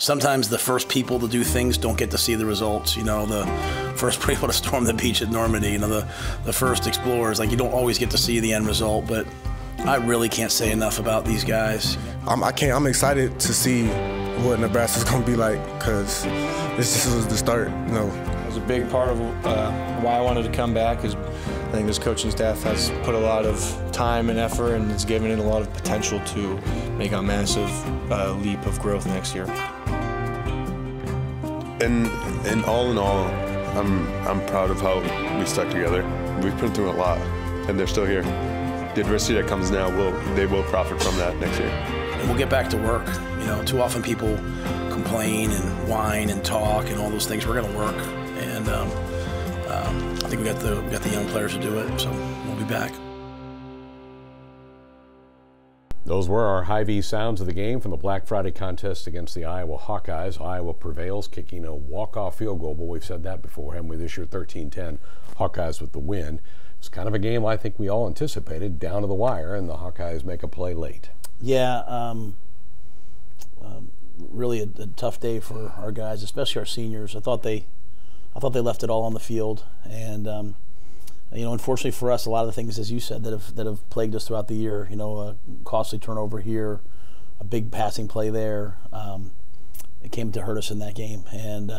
sometimes the first people to do things don't get to see the results. You know, the first people to storm the beach at Normandy, you know, the first explorers, like you don't always get to see the end result, but I really can't say enough about these guys. I'm excited to see what Nebraska's going to be like, because this was the start, you know. It was a big part of why I wanted to come back, is I think this coaching staff has put a lot of time and effort, and it's given it a lot of potential to make a massive leap of growth next year. And all in all, I'm proud of how we stuck together. We've been through a lot, and they're still here. The adversity that comes now, they will profit from that next year. And we'll get back to work. You know, too often people complain and whine and talk and all those things. We're going to work, and I think we got the young players to do it. So we'll be back. Those were our Hy-Vee sounds of the game from the Black Friday contest against the Iowa Hawkeyes. Iowa prevails, kicking a walk-off field goal, but we've said that before, haven't we, this year, 13-10. Hawkeyes with the win. It's kind of a game I think we all anticipated, down to the wire, and the Hawkeyes make a play late. Yeah, really a tough day for our guys, especially our seniors. I thought they left it all on the field, and you know, unfortunately for us, a lot of the things, as you said, that have plagued us throughout the year. You know, a costly turnover here, a big passing play there. It came to hurt us in that game, and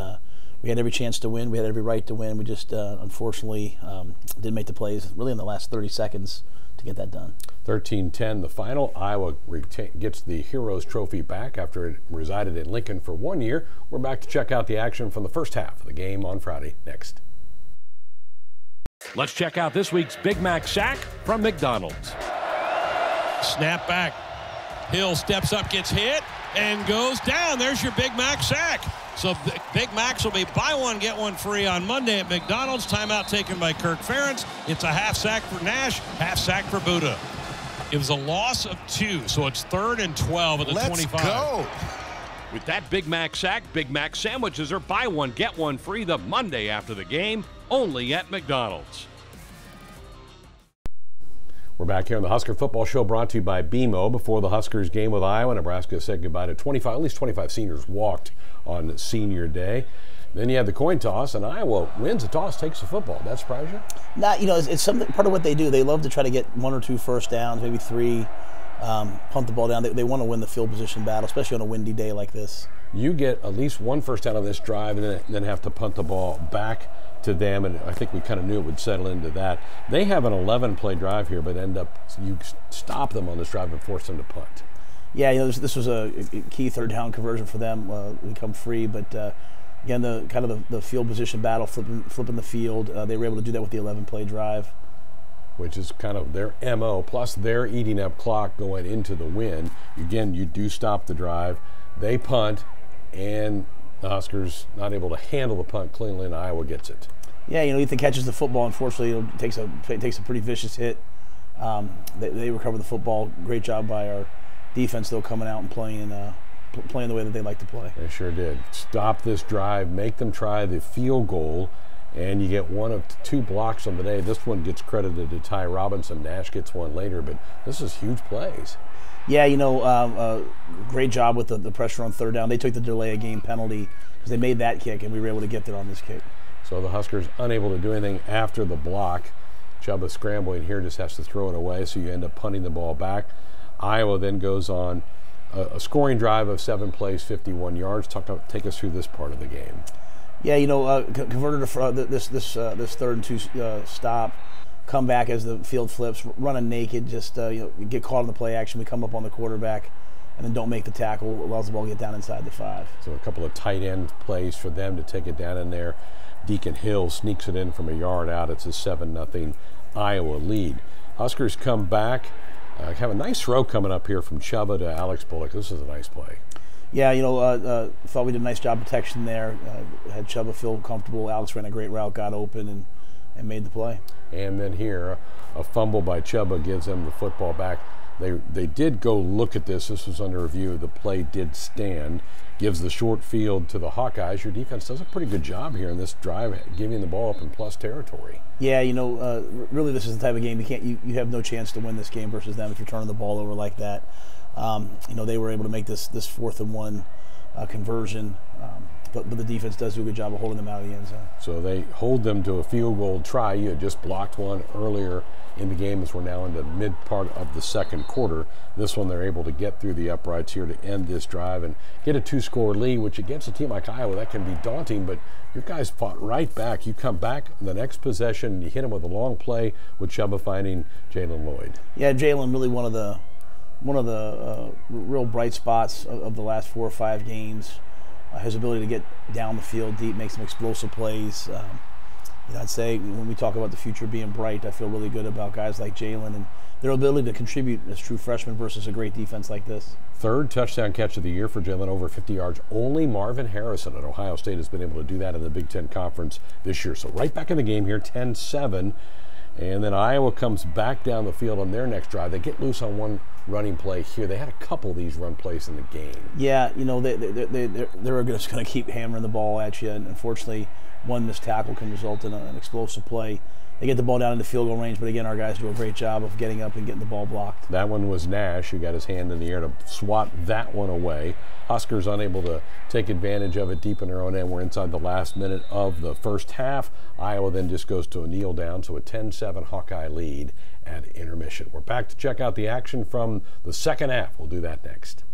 we had every chance to win. We had every right to win. We just unfortunately didn't make the plays really in the last 30 seconds to get that done. 13-10 the final. Iowa gets the Heroes Trophy back after it resided in Lincoln for 1 year. We're back to check out the action from the first half of the game on Friday next. Let's check out this week's Big Mac sack from McDonald's. Snap back. Hill steps up, gets hit, and goes down. There's your Big Mac sack. So Big Macs will be buy one, get one free on Monday at McDonald's. Timeout taken by Kirk Ferentz. It's a half sack for Nash, half sack for Buddha. It was a loss of 2, so it's 3rd and 12 at the 25. Let's go. With that Big Mac sack, Big Mac sandwiches are buy one, get one free the Monday after the game, only at McDonald's. We're back here on the Husker Football Show, brought to you by BMO. Before the Huskers game with Iowa, Nebraska said goodbye to at least 25 seniors walked on senior day. Then you had the coin toss, and Iowa wins the toss, takes the football. That surprise you? Not, you know, it's something, part of what they do. They love to try to get 1 or 2 first downs, maybe 3, punt the ball down. They want to win the field position battle, especially on a windy day like this. You get at least 1 first down on this drive, and then have to punt the ball back to them, and I think we kind of knew it would settle into that. They have an 11-play drive here, but you stop them on this drive and force them to punt. Yeah, you know, this was a key 3rd down conversion for them. We come free, but again, the field position battle, flipping the field. They were able to do that with the 11-play drive, which is kind of their MO. Plus, they're eating up clock going into the win. Again, you do stop the drive. They punt, and the Huskers not able to handle the punt cleanly, and Iowa gets it. Yeah, you know, Ethan catches the football. Unfortunately, it takes a pretty vicious hit. They recover the football. Great job by our defense, though, coming out and playing the way that they like to play. They sure did. Stop this drive, make them try the field goal, and you get 1 of 2 blocks on the day. This one gets credited to Ty Robinson. Nash gets one later, but this is huge plays. Yeah, you know, great job with the pressure on 3rd down. They took the delay of game penalty because they made that kick, and we were able to get there on this kick. So the Huskers unable to do anything after the block. Chuba scrambling here, just has to throw it away, so you end up punting the ball back. Iowa then goes on a scoring drive of 7 plays, 51 yards. Take us through this part of the game. Yeah, you know, converted this 3rd and 2 stop. Come back as the field flips, running naked, just you know, get caught in the play action. We come up on the quarterback, and then don't make the tackle. Allows the ball to get down inside the 5. So a couple of tight end plays for them to take it down in there. Deacon Hill sneaks it in from a yard out. It's a 7-0 Iowa lead. Huskers come back. Have a nice throw coming up here from Chuba to Alex Bullock. This is a nice play. Yeah, you know, thought we did a nice job protection there. Had Chuba feel comfortable. Alex ran a great route, got open, and made the play. And then here, a fumble by Chuba gives them the football back. They did go look at this. This was under review. The play did stand. Gives the short field to the Hawkeyes. Your defense does a pretty good job here in this drive, giving the ball up in plus territory. Yeah, you know, really this is the type of game you have no chance to win this game versus them if you're turning the ball over like that. You know, they were able to make this 4th and 1 conversion. But the defense does do a good job of holding them out of the end zone. So they hold them to a field goal try. You had just blocked one earlier in the game as we're now in the mid part of the second quarter. This one they're able to get through the uprights here to end this drive and get a 2-score lead, which against a team like Iowa, that can be daunting, but your guys fought right back. You come back the next possession, you hit him with a long play with Sharpe finding Jalen Lloyd. Yeah, Jalen really one of the real bright spots of the last 4 or 5 games. His ability to get down the field deep, make some explosive plays. I'd say when we talk about the future being bright, I feel really good about guys like Jalen and their ability to contribute as true freshmen versus a great defense like this. 3rd touchdown catch of the year for Jalen, over 50 yards. Only Marvin Harrison at Ohio State has been able to do that in the Big Ten Conference this year. So right back in the game here, 10-7. And then Iowa comes back down the field on their next drive. They get loose on one running play here. They had a couple of these run plays in the game. Yeah, they're just going to keep hammering the ball at you. And unfortunately, one missed tackle can result in an explosive play. They get the ball down into field goal range, but again, our guys do a great job of getting up and getting the ball blocked. That one was Nash who got his hand in the air to swat that one away. Huskers unable to take advantage of it deep in their own end. We're inside the last minute of the first half. Iowa then just goes to a kneel down, so a 10-7 Hawkeye lead at intermission. We're back to check out the action from the second half. We'll do that next.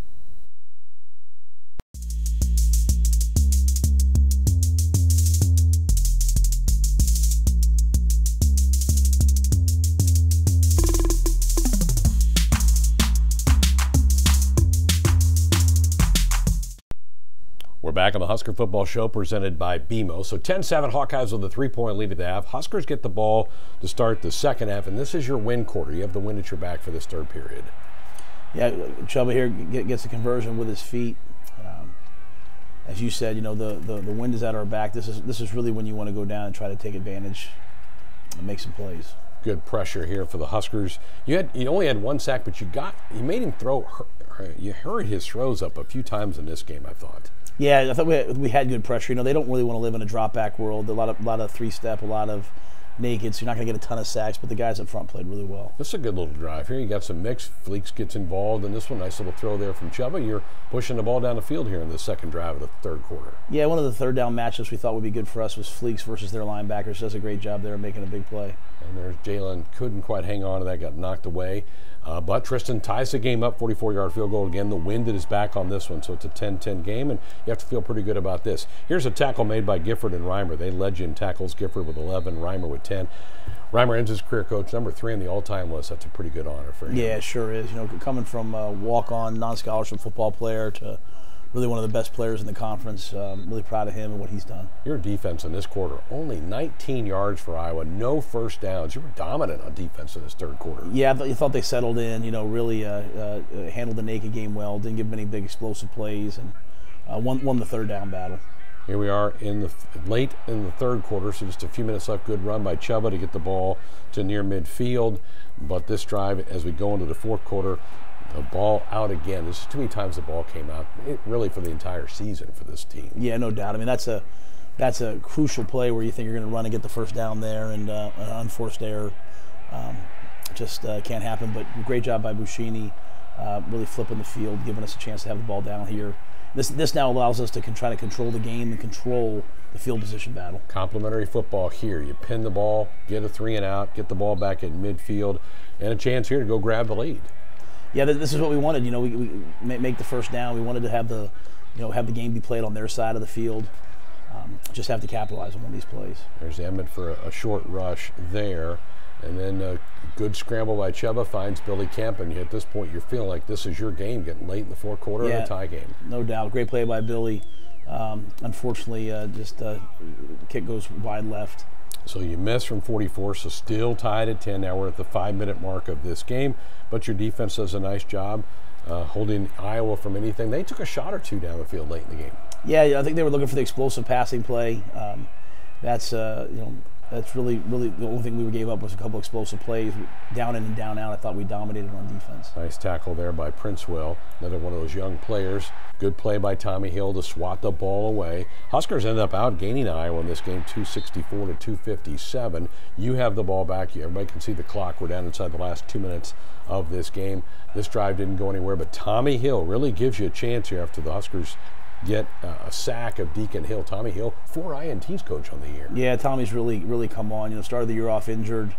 We're back on the Husker Football Show presented by BMO. So 10-7 Hawkeyes with a 3-point lead at the half. Huskers get the ball to start the second half, and this is your win quarter. You have the wind at your back for this third period. Yeah, Sharpe here gets the conversion with his feet. As you said, the wind is at our back. This is really when you want to go down and try to take advantage and make some plays. Good pressure here for the Huskers. You only had 1 sack, but you made him throw. You hurried his throws up a few times in this game, I thought. Yeah, I thought we had good pressure. They don't really want to live in a drop-back world. A lot of 3-step, a lot of naked, so you're not going to get a ton of sacks, but the guys up front played really well. This is a good little drive here. You got some mix. Fleeks gets involved, and this one, nice little throw there from Sharpe. You're pushing the ball down the field here in the second drive of the third quarter. Yeah, one of the third down matchups we thought would be good for us was Fleeks versus their linebackers. Does a great job there making a big play. And there's Jalen, couldn't quite hang on to that, got knocked away. But Tristan ties the game up, 44-yard field goal. Again, the wind is back on this one, so it's a 10-10 game, and you have to feel pretty good about this. Here's a tackle made by Gifford and Reimer. They legend tackles, Gifford with 11, Reimer with 10. Reimer ends his career coach number 3 on the all-time list. That's a pretty good honor for him. Yeah, it sure is. Coming from a walk-on, non-scholarship football player to really one of the best players in the conference. Really proud of him and what he's done. Your defense in this quarter, only 19 yards for Iowa, no first downs. You were dominant on defense in this third quarter. Yeah, I thought they settled in, really handled the naked game well, didn't give them any big explosive plays, and won the third down battle. Here we are late in the third quarter, so just a few minutes left. Good run by Sharpe to get the ball to near midfield. But this drive, as we go into the fourth quarter, the ball out again. There's too many times the ball came out, really for the entire season for this team. Yeah, no doubt. I mean, that's a crucial play where you think you're going to run and get the first down there, and an unforced error just can't happen. But great job by Buschini, really flipping the field, giving us a chance to have the ball down here. This now allows us to try to control the game and control the field position battle. Complimentary football here. You pin the ball, get a 3 and out, get the ball back in midfield, and a chance here to go grab the lead. Yeah, this is what we wanted. We make the first down. We wanted to have the game be played on their side of the field. Just have to capitalize on one of these plays. There's Emmett for a short rush there, and then a good scramble by Sharpe finds Billy Kemp. And at this point, you're feeling like this is your game, getting late in the fourth quarter of a tie game. No doubt, great play by Billy. Unfortunately, just kick goes wide left. So you miss from 44, so still tied at 10. Now we're at the 5-minute mark of this game, but your defense does a nice job holding Iowa from anything. They took a shot or two down the field late in the game. Yeah, I think they were looking for the explosive passing play. That's really the only thing we gave up was a couple explosive plays. Down in and down out, I thought we dominated on defense. Nice tackle there by Princewell, another one of those young players. Good play by Tommy Hill to swat the ball away. Huskers end up outgaining Iowa in this game, 264 to 257. You have the ball back. Everybody can see the clock. We're down inside the last 2 minutes of this game. This drive didn't go anywhere, but Tommy Hill really gives you a chance here after the Huskers get a sack of Deacon Hill. Tommy Hill, 4 INTs coach on the year. Yeah, Tommy's really come on. You know, started the year off injured,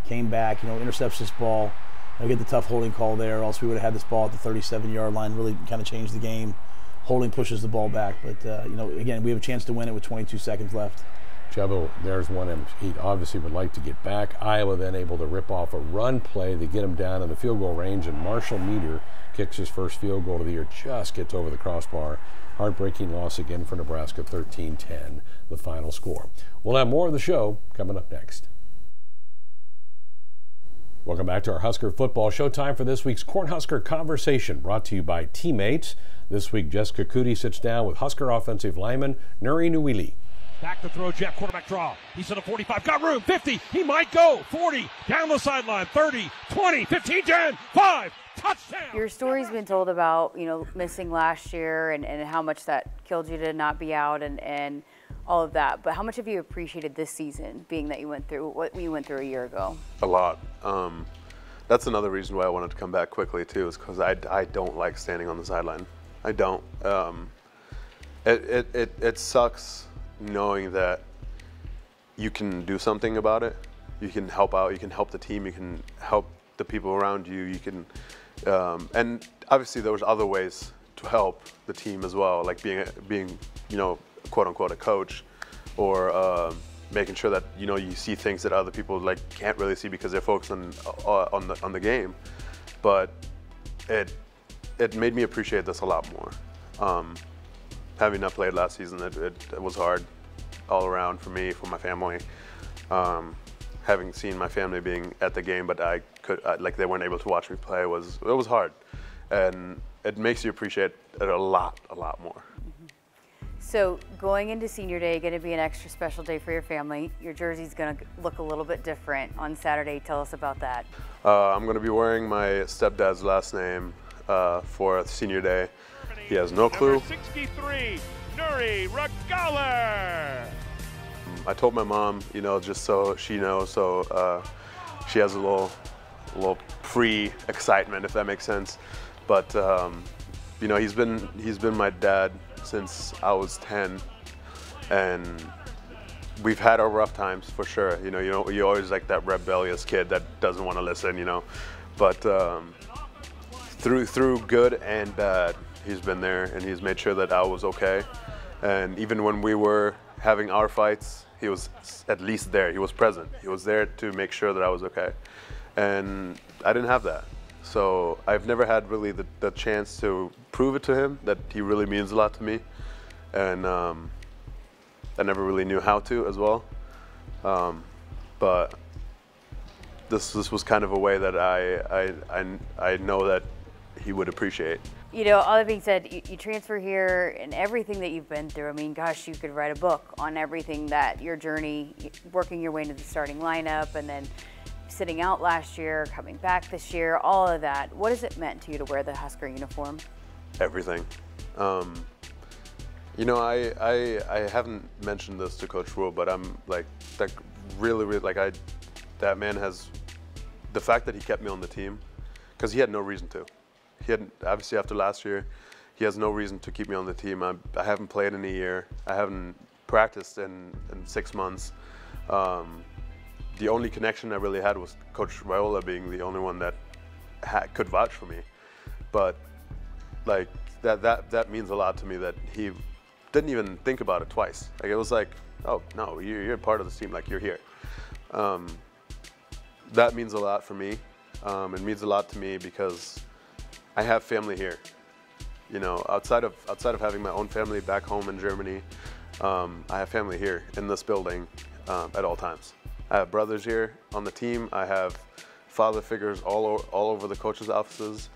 came back. You know, intercepts this ball. You know, get the tough holding call there. Else we would have had this ball at the 37-yard line. Really kind of changed the game. Holding pushes the ball back, but you know, again, we have a chance to win it with 22 seconds left. Chubbo, there's one he obviously would like to get back. Iowa then able to rip off a run play to get him down in the field goal range, and Marshall Meter kicks his first field goal of the year, just gets over the crossbar. Heartbreaking loss again for Nebraska, 13-10, the final score. We'll have more of the show coming up next. Welcome back to our Husker football show. Time for this week's Cornhusker Conversation, brought to you by Teammates. This week, Jessica Cootie sits down with Husker offensive lineman Nuri Nuili. Back to throw, Jeff, quarterback draw. He's at a 45, got room, 50, he might go, 40, down the sideline, 30, 20, 15, 10, 5, touchdown! Your story's been told about, you know, missing last year and how much that killed you to not be out and all of that. But how much have you appreciated this season, being that you went through what you went through a year ago? A lot. That's another reason why I wanted to come back quickly too, is because I don't like standing on the sideline. I don't. It sucks knowing that you can do something about it. You can help out. You can help the team. You can help the people around you. You can, and obviously there was other ways to help the team as well, like being you know, quote unquote a coach, or making sure that, you know, you see things that other people like can't really see because they're focused on the game. But it made me appreciate this a lot more. Having not played last season, it was hard all around for me, for my family. Having seen my family being at the game, but like they weren't able to watch me play, it was hard, and it makes you appreciate it a lot more. So going into senior day, going to be an extra special day for your family. Your jersey's going to look a little bit different on Saturday. Tell us about that. I'm going to be wearing my stepdad's last name for senior day. He has no clue. Number 63, Nuri Rhule. I told my mom, you know, just so she knows, so she has a little pre-excitement, if that makes sense. But you know, he's been my dad since I was 10, and we've had our rough times for sure. You know, you're always like that rebellious kid that doesn't want to listen, you know. But through good and bad, he's been there, and he's made sure that I was okay. And even when we were having our fights, he was at least there. He was present. He was there to make sure that I was okay. And I didn't have that. So I've never had really the chance to prove it to him that he really means a lot to me. And I never really knew how to as well. But this was kind of a way that I know that he would appreciate. You know, all that being said, you transfer here and everything that you've been through. I mean, gosh, you could write a book on everything that your journey, working your way into the starting lineup and then sitting out last year, coming back this year, all of that. What has it meant to you to wear the Husker uniform? Everything. You know, I haven't mentioned this to Coach Rhule, but I'm like really like that man has, the fact that he kept me on the team, because he had no reason to. He had, obviously after last year, he has no reason to keep me on the team. I haven't played in a year. I haven't practiced in 6 months. The only connection I really had was Coach Rhule being the only one that could vouch for me. But like that means a lot to me that he didn't even think about it twice. Like it was like, oh no, you're part of this team. Like you're here. That means a lot for me. It means a lot to me because I have family here. You know, outside of having my own family back home in Germany, I have family here in this building at all times. I have brothers here on the team. I have father figures all over the coaches' offices,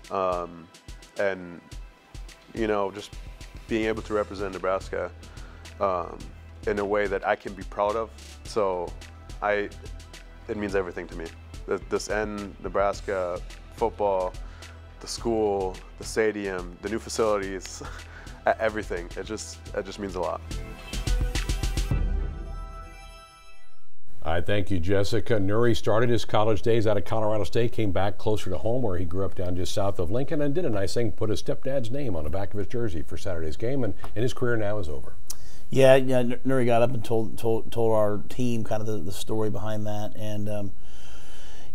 and you know, just being able to represent Nebraska in a way that I can be proud of. So it means everything to me. This end, Nebraska football, the school, the stadium, the new facilities, everything. It just means a lot. All right, thank you, Jessica. Nuri started his college days out of Colorado State, came back closer to home where he grew up down just south of Lincoln, and did a nice thing, put his stepdad's name on the back of his jersey for Saturday's game, and his career now is over. Yeah, Nuri got up and told our team kind of the story behind that, and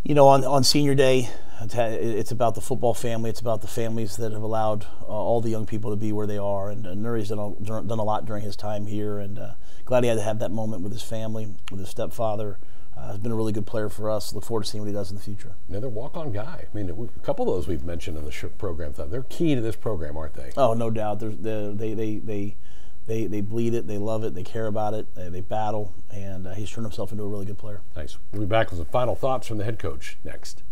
you know, on senior day, it's about the football family. It's about the families that have allowed all the young people to be where they are. And Nuri's done a lot during his time here, and glad he had to have that moment with his family, with his stepfather. Has been a really good player for us. Look forward to seeing what he does in the future. Another walk-on guy. I mean, a couple of those we've mentioned in the program. They're key to this program, aren't they? Oh, no doubt. They bleed it, they love it, they care about it, they battle, and he's turned himself into a really good player. Nice. We'll be back with some final thoughts from the head coach next.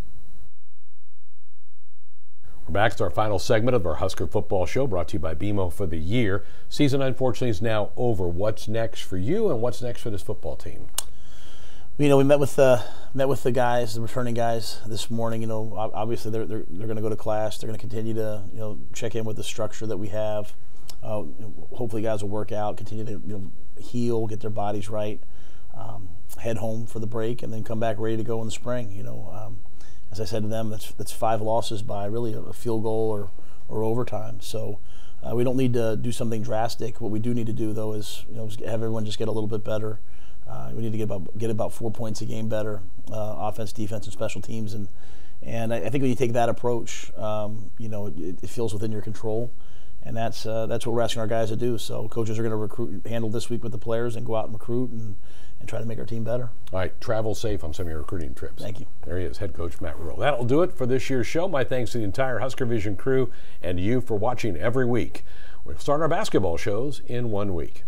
We're back to our final segment of our Husker football show, brought to you by BMO for the year. Season, unfortunately, is now over. What's next for you, and what's next for this football team? You know, we met with the guys, the returning guys this morning. You know, obviously they're going to go to class. They're going to continue to check in with the structure that we have. Hopefully guys will work out, continue to heal, get their bodies right, head home for the break, and then come back ready to go in the spring. As I said to them, that's 5 losses by really a field goal or overtime. So we don't need to do something drastic. What we do need to do though is have everyone just get a little bit better. We need to get about 4 points a game better, offense, defense, and special teams, and I think when you take that approach, it feels within your control. And that's what we're asking our guys to do. So coaches are going to handle this week with the players and go out and recruit and try to make our team better. All right, travel safe on some of your recruiting trips. Thank you. There he is, head coach Matt Rhule. That'll do it for this year's show. My thanks to the entire Husker Vision crew and to you for watching every week. We'll start our basketball shows in 1 week.